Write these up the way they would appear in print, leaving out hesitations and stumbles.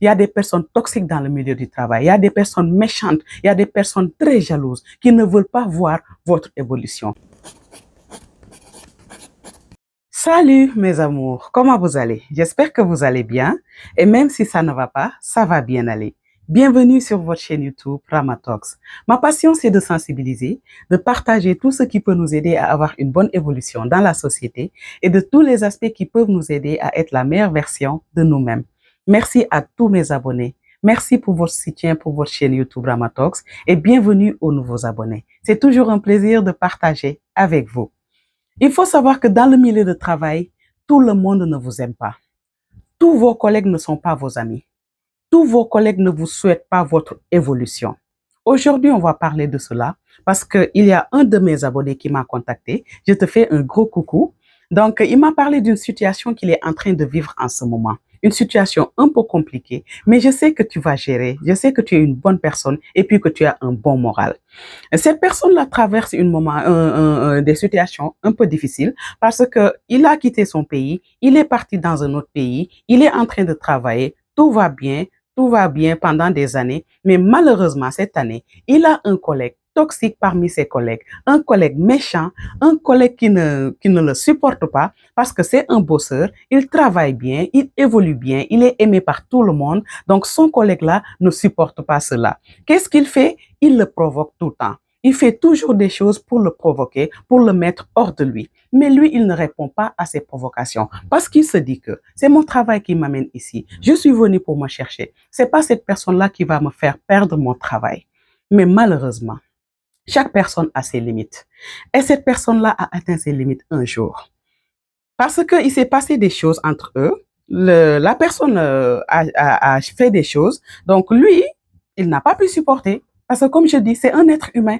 Il y a des personnes toxiques dans le milieu du travail. Il y a des personnes méchantes. Il y a des personnes très jalouses qui ne veulent pas voir votre évolution. Salut mes amours, comment vous allez? J'espère que vous allez bien et même si ça ne va pas, ça va bien aller. Bienvenue sur votre chaîne YouTube Ramatox. Ma passion, c'est de sensibiliser, de partager tout ce qui peut nous aider à avoir une bonne évolution dans la société et de tous les aspects qui peuvent nous aider à être la meilleure version de nous-mêmes. Merci à tous mes abonnés. Merci pour votre soutien pour votre chaîne YouTube Ramatox et bienvenue aux nouveaux abonnés. C'est toujours un plaisir de partager avec vous. Il faut savoir que dans le milieu de travail, tout le monde ne vous aime pas. Tous vos collègues ne sont pas vos amis. Tous vos collègues ne vous souhaitent pas votre évolution. Aujourd'hui, on va parler de cela parce qu'il y a un de mes abonnés qui m'a contacté. Je te fais un gros coucou. Donc, il m'a parlé d'une situation qu'il est en train de vivre en ce moment. Une situation un peu compliquée, mais je sais que tu vas gérer. Je sais que tu es une bonne personne et puis que tu as un bon moral. Cette personne-là traverse des situations un peu difficiles parce qu'il a quitté son pays, il est parti dans un autre pays, il est en train de travailler, tout va bien pendant des années, mais malheureusement, cette année, il a un collègue toxique parmi ses collègues, un collègue méchant, un collègue qui ne le supporte pas parce que c'est un bosseur, il travaille bien, il évolue bien, il est aimé par tout le monde, donc son collègue-là ne supporte pas cela. Qu'est-ce qu'il fait? Il le provoque tout le temps. Il fait toujours des choses pour le provoquer, pour le mettre hors de lui. Mais lui, il ne répond pas à ses provocations parce qu'il se dit que c'est mon travail qui m'amène ici. Je suis venu pour me chercher. C'est pas cette personne-là qui va me faire perdre mon travail. Mais malheureusement, chaque personne a ses limites. Et cette personne-là a atteint ses limites un jour. Parce qu'il s'est passé des choses entre eux. La personne a fait des choses. Donc lui, il n'a pas pu supporter. Parce que comme je dis, c'est un être humain.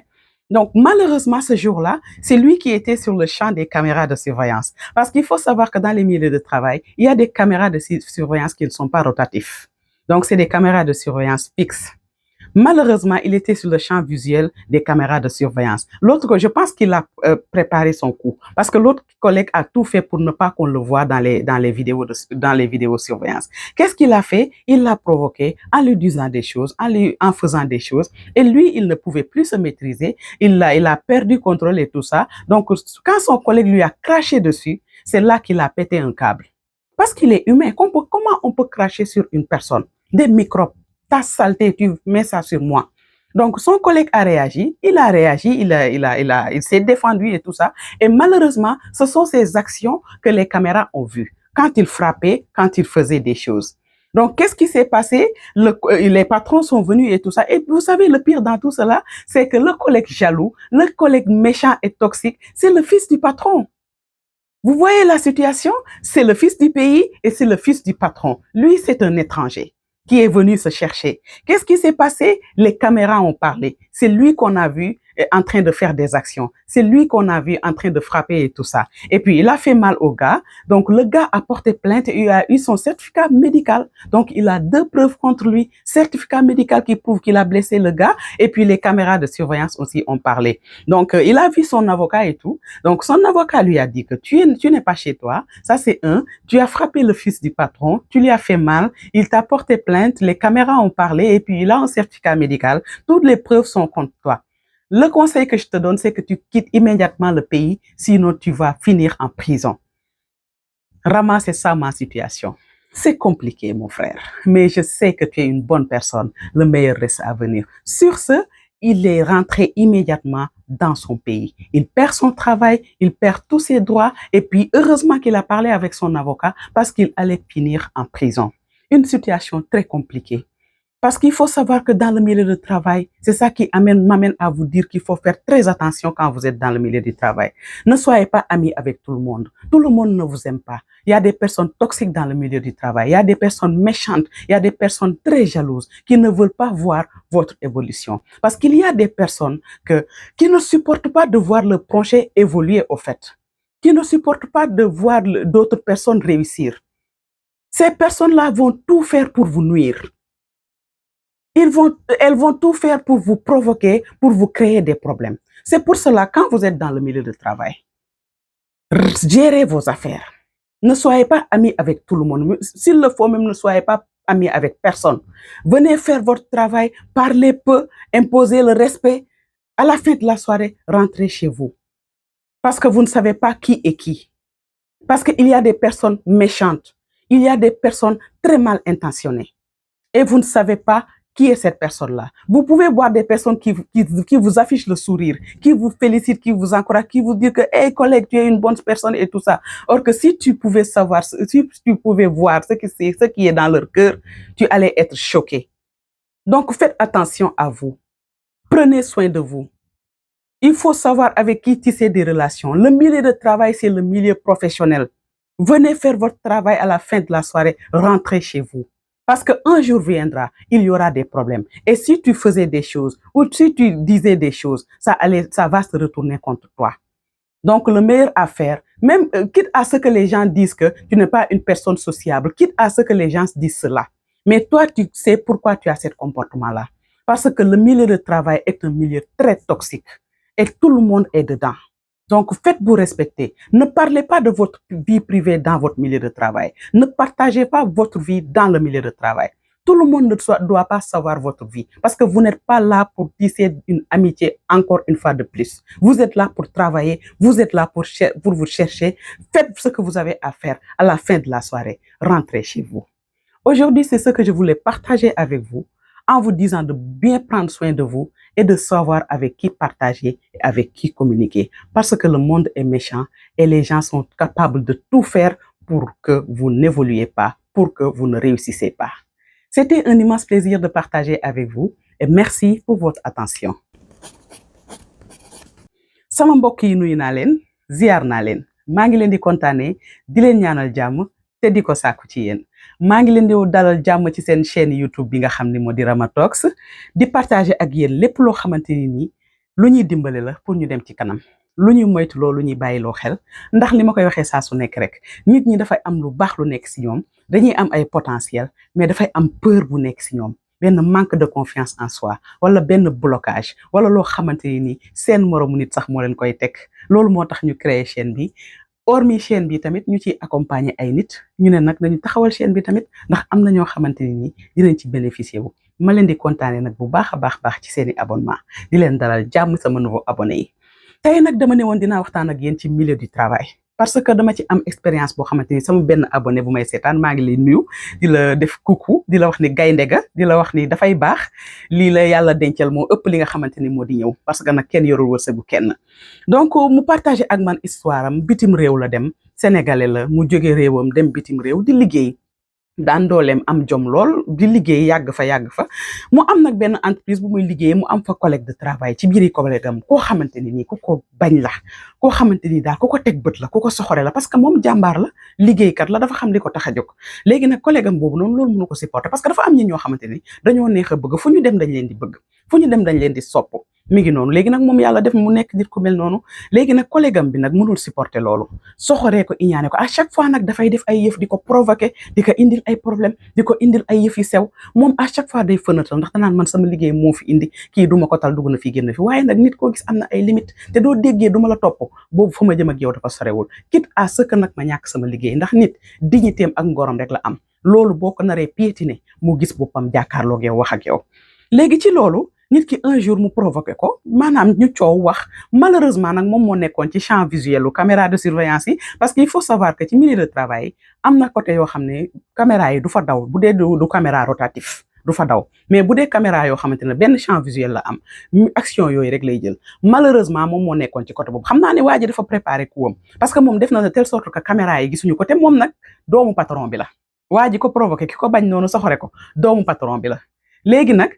Donc malheureusement, ce jour-là, c'est lui qui était sur le champ des caméras de surveillance. Parce qu'il faut savoir que dans les milieux de travail, il y a des caméras de surveillance qui ne sont pas rotatifs. Donc c'est des caméras de surveillance fixes. Malheureusement, il était sur le champ visuel des caméras de surveillance. L'autre, je pense qu'il a préparé son coup parce que l'autre collègue a tout fait pour ne pas qu'on le voie dans les vidéos surveillance. Qu'est-ce qu'il a fait? Il l'a provoqué en lui disant des choses, en faisant des choses. Et lui, il ne pouvait plus se maîtriser. Il a perdu contrôle et tout ça. Donc, quand son collègue lui a craché dessus, c'est là qu'il a pété un câble. Parce qu'il est humain. Comment on peut cracher sur une personne? Des microbes. Ta saleté, tu mets ça sur moi. Donc, son collègue a réagi, il s'est défendu et tout ça. Et malheureusement, ce sont ces actions que les caméras ont vues. Quand il frappait, quand il faisait des choses. Donc, qu'est-ce qui s'est passé? Les patrons sont venus et tout ça. Et vous savez, le pire dans tout cela, c'est que le collègue jaloux, le collègue méchant et toxique, c'est le fils du patron. Vous voyez la situation? C'est le fils du pays et c'est le fils du patron. Lui, c'est un étranger qui est venu se chercher. Qu'est-ce qui s'est passé? Les caméras ont parlé. C'est lui qu'on a vu en train de faire des actions. C'est lui qu'on a vu en train de frapper et tout ça. Et puis, il a fait mal au gars. Donc, le gars a porté plainte et il a eu son certificat médical. Donc, il a 2 preuves contre lui. Certificat médical qui prouve qu'il a blessé le gars. Et puis, les caméras de surveillance aussi ont parlé. Donc, il a vu son avocat et tout. Donc, son avocat lui a dit que tu n'es pas chez toi. Ça, c'est un. Tu as frappé le fils du patron. Tu lui as fait mal. Il t'a porté plainte. Les caméras ont parlé. Et puis, il a un certificat médical. Toutes les preuves sont contre toi. Le conseil que je te donne, c'est que tu quittes immédiatement le pays, sinon tu vas finir en prison. Rama, c'est ça ma situation. C'est compliqué, mon frère, mais je sais que tu es une bonne personne. Le meilleur reste à venir. Sur ce, il est rentré immédiatement dans son pays. Il perd son travail, il perd tous ses droits, et puis heureusement qu'il a parlé avec son avocat parce qu'il allait finir en prison. Une situation très compliquée. Parce qu'il faut savoir que dans le milieu du travail, c'est ça qui m'amène à vous dire qu'il faut faire très attention quand vous êtes dans le milieu du travail. Ne soyez pas amis avec tout le monde. Tout le monde ne vous aime pas. Il y a des personnes toxiques dans le milieu du travail. Il y a des personnes méchantes. Il y a des personnes très jalouses qui ne veulent pas voir votre évolution. Parce qu'il y a des personnes qui ne supportent pas de voir le projet évoluer au fait. Qui ne supportent pas de voir d'autres personnes réussir. Ces personnes-là vont tout faire pour vous nuire. Elles vont tout faire pour vous provoquer, pour vous créer des problèmes. C'est pour cela, quand vous êtes dans le milieu de travail, gérez vos affaires. Ne soyez pas amis avec tout le monde. S'il le faut, même ne soyez pas ami avec personne. Venez faire votre travail, parlez peu, imposez le respect. À la fin de la soirée, rentrez chez vous. Parce que vous ne savez pas qui est qui. Parce qu'il y a des personnes méchantes. Il y a des personnes très mal intentionnées. Et vous ne savez pas qui est cette personne-là. Vous pouvez voir des personnes qui vous affichent le sourire, qui vous félicitent, qui vous encouragent, qui vous disent que, hey collègue, tu es une bonne personne et tout ça. Or que si tu pouvais savoir, si tu pouvais voir ce qui est dans leur cœur, tu allais être choqué. Donc faites attention à vous. Prenez soin de vous. Il faut savoir avec qui tisser des relations. Le milieu de travail, c'est le milieu professionnel. Venez faire votre travail à la fin de la soirée, rentrez chez vous. Parce qu'un jour viendra, il y aura des problèmes. Et si tu faisais des choses ou si tu disais des choses, ça va se retourner contre toi. Donc, le meilleur à faire, même quitte à ce que les gens disent que tu n'es pas une personne sociable, quitte à ce que les gens disent cela. Mais toi, tu sais pourquoi tu as ce comportement-là. Parce que le milieu de travail est un milieu très toxique. Et tout le monde est dedans. Donc, faites-vous respecter. Ne parlez pas de votre vie privée dans votre milieu de travail. Ne partagez pas votre vie dans le milieu de travail. Tout le monde ne doit pas savoir votre vie parce que vous n'êtes pas là pour tisser une amitié encore une fois de plus. Vous êtes là pour travailler, vous êtes là pour vous chercher. Faites ce que vous avez à faire à la fin de la soirée. Rentrez chez vous. Aujourd'hui, c'est ce que je voulais partager avec vous en vous disant de bien prendre soin de vous et de savoir avec qui partager et avec qui communiquer. Parce que le monde est méchant et les gens sont capables de tout faire pour que vous n'évoluiez pas, pour que vous ne réussissez pas. C'était un immense plaisir de partager avec vous et merci pour votre attention. Sama mbokk yi nuyu naa leen ziar naa leen maa ngi leen di kontaanee di leen ñaanal jàmm te di ko sàkku ci yéen maa ngi leen di dalal jàmm ci seen chaîne YouTube bi nga xam ne moo di Rama Talks di partager ak yéen lépp loo xamante ni nii lu ñuy dimbale la pour ñu dem ci kanam lu ñuy moytu loolu ñuy bàyyiloo xel ndax li ma koy waxee saa su nekk rek nit ñi dafay am lu baax lu nekk si ñoom dañuy am ay potentiel mais dafay am peur bu nekk si ñoom benn manque de confiance en soi wala benn blocage wala loo xamante ni seen moromu nit sax moo leen koy teg loolu moo tax ñu créer chaîne bi. hormis chaîne bi tamit ñu ciy accompagner ay nit ñu ne nag dañu taxawal chaîne bi tamit ndax am na ñoo xamante ni dinañ ci bénéficier wu ma leen di kontaane nag bu baax a baax ci seeni abonnement di leen dalal jàmm sama nouveau abonné yi tey nag dama ne woon dinaa waxtaan ak yéen ci milieu du travail parce que dama ci am expérience boo xamante ni sama benn abonné bu may seetaan maa ngi lay nuyu di la def coucou di la wax ni gaynde ga di la wax ni dafay baax lii la yàlla dencal moo ëpp li nga xamante ni moo di ñëw parce que nag kenn yorul wërsëgu kenn donc mu partagé ak man histoire am bitim réew la dem sénégalais la mu jóge réewam dem bitim réew di liggéey daan dooleem am jom lool di liggéey yàgg fa mu am nag benn entreprise bu muy liggéey mu am fa collègue de travail ci biiri collègue am koo xamante ni nii ku ko bañ la koo xamante ni daal ku ko teg bët la ku ko soxore la parce que moom jàmbaar la liggéeykat la dafa xam li ko tax a jóg léegi nag collègue am boobu noonu loolu mënu ko supporter parce que dafa am ñi ñoo xamante ni dañoo neex a bëgg fu ñu dem dañ leen di bëgg fu ñu dem dañ leen di sopp mi ngi noonu léegi nag moom yàlla def mu nekk nit ku mel noonu léegi nag collègue am bi nag mënul supporter loolu soxoree ko iñaane ko à chaque fois nag dafay def ay yëf di ko provoquer di ko indil ay problème di ko indil ay yëf yu sew moom à chaque fois day fënatal ndax danaan man sama liggéey moo fi indi kii duma ko tal dugg na fi génn fi waaye nag nit koo gis am na ay limite te doo déggee duma la topp boobu fa ma jëm ak yow dafa sorewul quitte à ce que nag ma ñàkk sama liggéey ndax nit dignitéem ak ngorom rek la am loolu boo ko naree piétiner mu gis boppam jàkkaarloog yow wax ak yow léegi ci loolu nit ki un jour mu provoqué ko maanaam ñu coow wax malheureusement nag moom moo nekkoon ci champ visuel lu caméra de surveillance yi parce que il faut savoir que ci milieu de travail am na côté yoo xam ne caméra yi du fa daw bu dee du caméra rotatif du fa daw mais bu dee caméra yoo xamante ne benn champ visuel la am action yooyu rek lay jël malheureusement moom moo nekkoon ci côté boobu xam naa ne waa ji dafa préparé kuwam parce que moom def na de telle sorte que caméra yi gisuñu ko te moom nag doomu patron bi la waa ji ko provoqué ki ko bañ noonu soxore ko doomu patron bi la léegi nag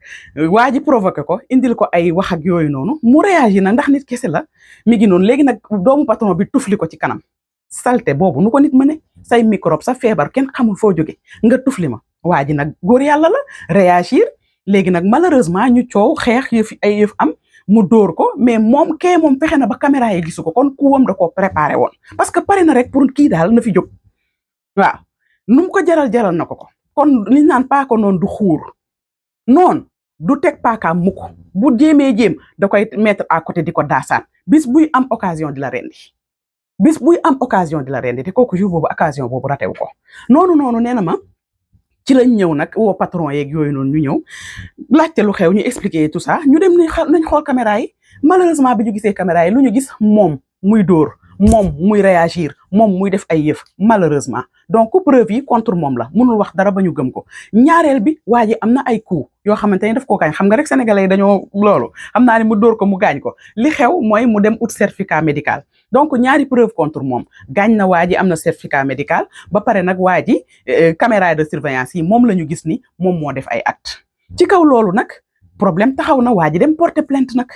waa ji provoqué ko indil ko ay wax ak yooyu noonu mu réagi na ndax nit kese la mi ngi noonu léegi nag doomu patron bi tufli ko ci kanam salte boobu nu ko nit mëne say microbe sa feebar kenn xamul foo jóge nga tufli ma waa ji nag góor yàlla la réagir léegi nag malheureusement ñu coow xeex yëf ay yëf am mu dóor ko mais moom fexe na ba caméra yi gisu ko kon kuwam da koo préparé woon parce que pare na rek pour kii daal na fi jóg waaw nu mu ko jaral na ko kon li naan paako noonu du xuur noonu du teg paakaam mukk bu jéem da koy mettre à côté di ko daasaan bis buy am occasion di la rendi bis buy am occasion di la rendi te kooku jour boobu occasion boobu ratewu ko noonu nee na ma ci lañ ñëw nag woo patron yeeg yooyu noonu ñu ñëw laajte lu xew ñu expliquer tout ça ñu dem nañ xool caméra yi malheureusement bi ñu gisee caméra yi lu ñu gis moom muy dóor moom muy réagir moom muy def ay yëf malheureusement donc preuve yi contre moom la mënul wax dara ba ñu gëm ko ñaareel bi waa ji am na ay coups yoo xamante ni daf koo gaañ xam nga rek sénégalais yi dañoo loolu xam naa ni mu dóor ko mu gaañ ko li xew mooy mu dem ut certificat médical donc ñaari preuve contre moom gaañ na waa ji am na certificat médical ba pare nag waa ji caméra de surveillance yi moom la ñu gis ni moom moo def ay acte ci kaw loolu nag problème taxaw na waa ji dem porter plainte nag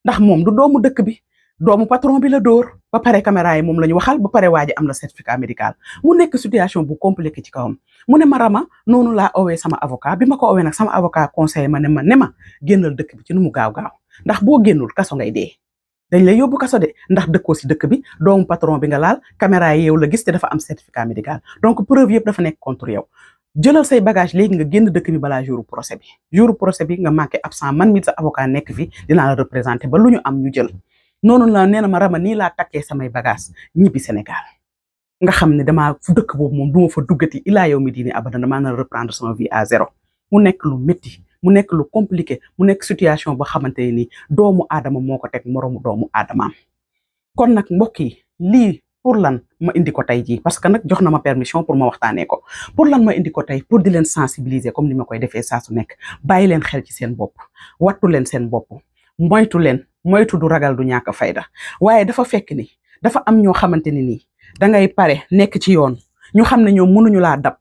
ndax moom du doomu dëkk bi doomu patron bi la dóor ba pare caméra yi moom la ñu waxal ba pare waa ji am na certificat médical mu nekk situation bu compliqué ci kawam mu ne ma Rama noonu laa owee sama avocat bi ma ko owee nag sama avocat conseillé ma ne ma génnal dëkk bi ci nu mu gaaw-gaaw ndax boo génnul kaso ngay dee dañ lay yóbbu kaso de ndax dëkkoo si dëkk bi doomu patron bi nga laal caméra yi yow la gis te dafa am certificat médical donc preuve yëpp dafa nekk contre yow jëlal say bagage léegi nga génn dëkk bi balaa jour procès bi nga manqué absent man mi sa avocat nekk fi dinaa la représenté ba lu ñu am ñu jël noonu la nee na ma Rama nii laa takkee samay bagage ñibbi Sénégal nga xam ne damaa fu dëkk boobu moom du ma fa duggati ilaa yow mi diini abadan damaa na reprendre sama vie à zéro mu nekk lu métti mu nekk lu compliqué mu nekk situation boo xamante ne ni doomu aadama moo ko teg moroomu doomu aadamaam kon nag mbokk yi lii pour lan ma indi ko tey jii parce que nag jox na ma permission pour ma waxtaanee ko pour lan ma indi ko tey pour di leen sensibiliser comme ni ma koy defee saa su nekk bàyyi leen xel ci seen bopp wattu leen seen bopp moytu du ragal du ñàkk fayda waaye dafa fekk ni dafa am ñoo xamante ni nii dangay pare nekk ci yoon ñu xam ne ñoom mënuñu laa dab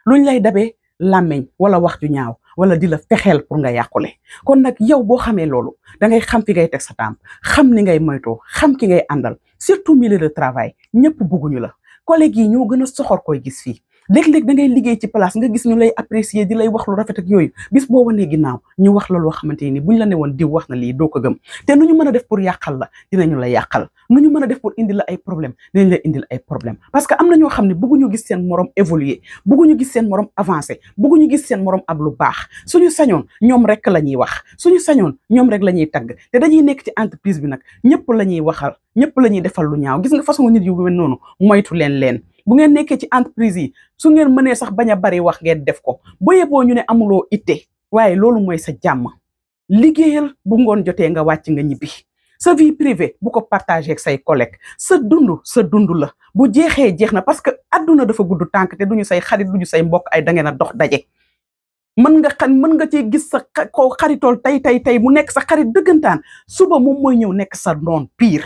luñ lay dabee làmmeñ wala wax ju ñaaw wala di la fexeel pour nga yàqule kon nag yow boo xamee loolu dangay xam fi ngay teg sa tàmp xam ni ngay moytoo xam ki ngay àndal surtout milieu de travail ñëpp bugguñu la collègues yi ñoo gën a soxor koy gis fii léeg-léeg da ngay liggéey ci place nga gis ñu lay apprécier di lay wax lu rafet ak yooyu bis boo wanee ginnaaw ñu wax la loo xamante ni buñ la ne woon diw wax na lii doo ko gëm te nu ñu mën a def pour yàqal la dinañu la yàqal nu ñu mën a def pour indil la ay problème dinañ la indil ay problème parce que am na ñoo xam ne bëgguñu gis seen morom évoluer bëgguñu gis seen morom avancer bëgguñu gis seen morom ab lu baax suñu sañoon ñoom rek la ñuy wax suñu sañoon ñoom rek la ñuy tagg te dañuy nekk ci entreprise bi nag ñëpp la ñuy waxal ñëpp la ñuy defal lu ñaaw gis nga façon nit yu mel noonu moytu leen bu ngeen nekkee ci entreprise yi su ngeen mënee sax bañ a bari wax ngeen def ko ba yeboo ñu ne amuloo itte waaye loolu mooy sa jàmm liggéeyal bu ngoon jotee nga wàcc nga ñibbi sa vie privée bu ko partagé ak say collègues sa dund la bu jeexee jeex na parce que adduna dafa gudd tànk te duñu say xarit duñu say mbokk ay da ngeen a dox daje mën nga cee gis sa ko xaritool tey mu nekk sa xarit dëggantaan suba moom mooy ñëw nekk sa noon pire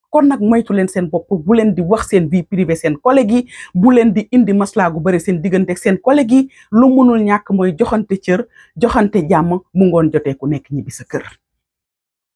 kon nag moytu leen seen bopp bu leen di wax seen vie privée seen collègues yi bu leen di indi maslaa gu bëri seen diggante ak seen collègues yi lu mënul ñàkk mooy joxante cër joxante jàmm bu ngoon jotee ku nekk ñibbi sa kër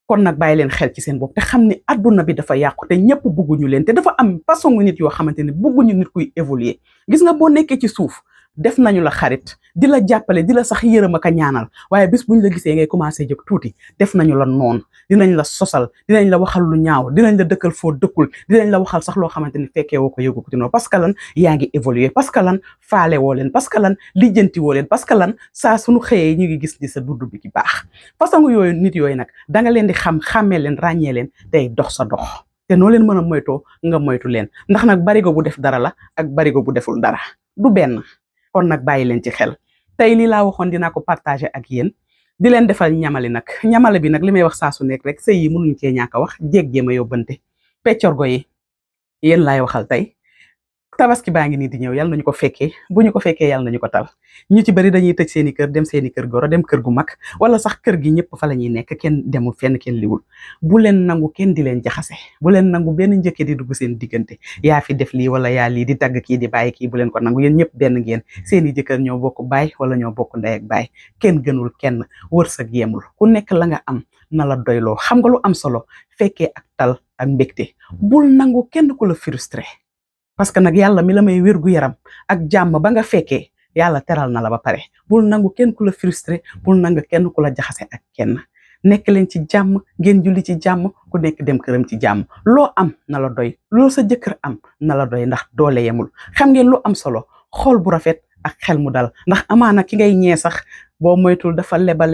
kon nag bàyyi leen xel ci seen bopp te xam ni adduna bi dafa yàqu te ñëpp bugguñu leen te dafa am façon nit yoo xamante ne bugguñu nit kuy évoluer gis nga boo nekkee ci suuf def nañu la xarit di la jàppale di la sax yërëm ak a ñaanal waaye bis buñ la gisee ngay commencé jóg tuuti def nañu la noon dinañ la sosal dinañ la waxal lu ñaaw dinañ la dëkkal foo dëkkul dinañ la waxal sax loo xamante ni fekkee woo ko yëgu ko tinoo parce que lan yaa ngi évoluer parce que lan faale woo leen parce que lan lijjanti woo leen parce que lan saa suñu xëyee ñu ngi gis ni sa dund bi ki baax façon yooyu nit yooyu nag da nga leen di xàmmee leen ràññee leen tey dox sa dox te noo leen mën a moytoo nga moytu leen ndax nag barigo bu def dara la ak barigo bu deful dara du benn kon nag bàyyi leen ci xel tey lii laa waxoon dinaa ko partager ak yéen di leen defal ñamali nag ñamale bi nag li may wax saa su nekk rek sëy yi mënuñ cee ñàkk a wax jéeg jéem a yóbbante peccorgo yi yéen laay waxal tey tabaski baa ngi nii di ñëw yàlla nañu ko fekkee bu ñu ko fekkee yàlla nañu ko tal ñu ci bari dañuy tëj seeni kër dem seeni kër goro dem kër gu mag wala sax kër gi ñëpp fa la ñuy nekk kenn demul fenn kenn liwul bu leen nangu kenn di leen jaxase bu leen nangu benn njëkke di dugg seen diggante yaa fi def lii wala yaa lii di tagg kii di bàyyi kii bu leen ko nangu yéen ñëpp benn ngeen seeni jëkkër ñoo bokk baay wala ñoo bokk ndey ak baay kenn gënul kenn wërsëg yemul ku nekk la nga am na la doyloo xam nga lu am solo fekkee ak tal ak mbégte bul nangu kenn ku la frustré parce que nag yàlla mi la may wér gu yaram ak jàmm ba nga fekkee yàlla teral na la ba pare bul nangu kenn ku la frustré bul nangu kenn ku la jaxase ak kenn nekk leen ci jàmm ngeen julli ci jàmm ku nekk dem këram ci jàmm loo am na la doy loo sa jëkkër am na la doy ndax doole yemul xam ngeen lu am solo xol bu rafet ak xel mu dal ndax amaana ki ngay ñee sax boo moytul dafa leba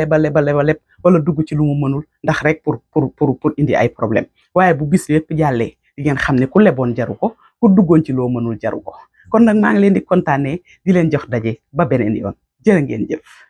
wala dugg ci lu mu mënul ndax rek pour indi ay problème waaye bu bis yépp jàllee di ngeen xam ne ku leboon jaru ko ku duggoon ci loo mënul jaru ko kon nag maa ngi leen di kontaanee di leen jox daje ba beneen yoon jërë ngeen jëf.